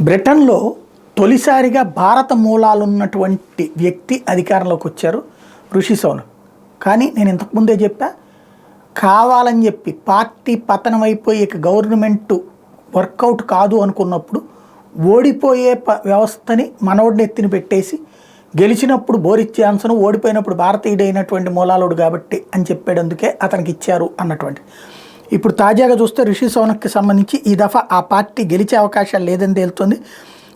బ్రిటన్లో తొలిసారిగా భారత మూలాలున్నటువంటి వ్యక్తి అధికారంలోకి వచ్చారు ఋషి సునక్. కానీ నేను ఇంతకుముందే చెప్పా, కావాలని చెప్పి పార్టీ పతనం అయిపోయి ఇక గవర్నమెంట్ వర్కౌట్ కాదు అనుకున్నప్పుడు ఓడిపోయే వ్యవస్థని మనోడిని ఎత్తిని పెట్టేసి గెలిచినప్పుడు బోరిస్ జాన్సన్, ఓడిపోయినప్పుడు భారతీయుడైనటువంటి మూలాలుడు కాబట్టి అని చెప్పేటందుకే అతనికి ఇచ్చారు అన్నటువంటి. ఇప్పుడు తాజాగా చూస్తే ఋషి సునక్కి సంబంధించి ఈ దఫా ఆ పార్టీ గెలిచే అవకాశాలు లేదని తేలుతుంది.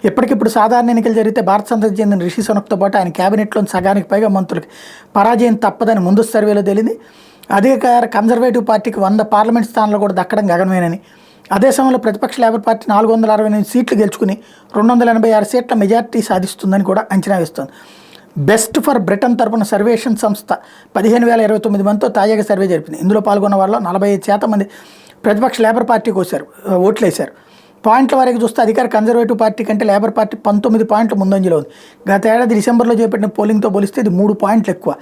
ఇప్పటికిప్పుడు సాధారణ ఎన్నికలు జరిగితే భారత సంతతికి చెందిన ఋషి సునక్తో పాటు ఆయన క్యాబినెట్లోని సగానికి పైగా మంత్రులకి పరాజయం తప్పదని ముందు సర్వేలో తేలింది. అదే కన్జర్వేటివ్ పార్టీకి 100 పార్లమెంట్ స్థానాలు కూడా దక్కడం గగనమేనని, అదే సమయంలో ప్రతిపక్ష లేబర్ పార్టీ 468 సీట్లు గెలుచుకుని 286 సీట్ల మెజార్టీ సాధిస్తుందని కూడా అంచనా వేస్తోంది. బెస్ట్ ఫర్ బ్రిటన్ తరపున సర్వేషన్ సంస్థ 15,029 మందితో తాజాగా సర్వే జరిపింది. ఇందులో పాల్గొన్న వాళ్ళలో 45% మంది ప్రతిపక్ష లేబర్ పార్టీకి ఓట్లేశారు. పాయింట్ల వారికి చూస్తే అధికార కన్జర్వేటివ్ పార్టీ కంటే లేబర్ పార్టీ 19 పాయింట్ల ముందంజలో ఉంది. గత ఏడాది డిసెంబర్లో చేపట్టిన పోలింగ్తో పోలిస్తే ఇది 3 పాయింట్లు ఎక్కువ.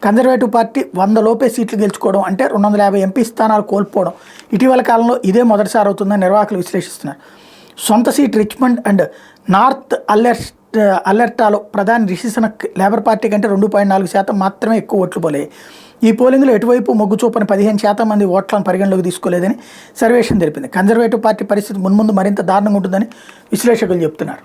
కన్జర్వేటివ్ పార్టీ 100 లోపే సీట్లు గెలుచుకోవడం అంటే 250 ఎంపీ స్థానాలు కోల్పోవడం ఇటీవల కాలంలో ఇదే మొదటిసారి అవుతుందని నిర్వాహకులు విశ్లేషిస్తున్నారు. సొంత సీట్ రిచ్మండ్ అండ్ నార్త్ అలెర్టాలో ప్రధాని రిషి సునక్ లేబర్ పార్టీ కంటే 2.4% మాత్రమే ఎక్కువ ఓట్లు పోలేయి. ఈ పోలింగ్లో ఎటువైపు మొగ్గు చూపని 15% మంది ఓట్లను పరిగణలోకి తీసుకోలేదని సర్వేషన్ తెలిపింది. కన్జర్వేటివ్ పార్టీ పరిస్థితి మున్ముందు మరింత దారుణంగా ఉంటుందని విశ్లేషకులు చెబుతున్నారు.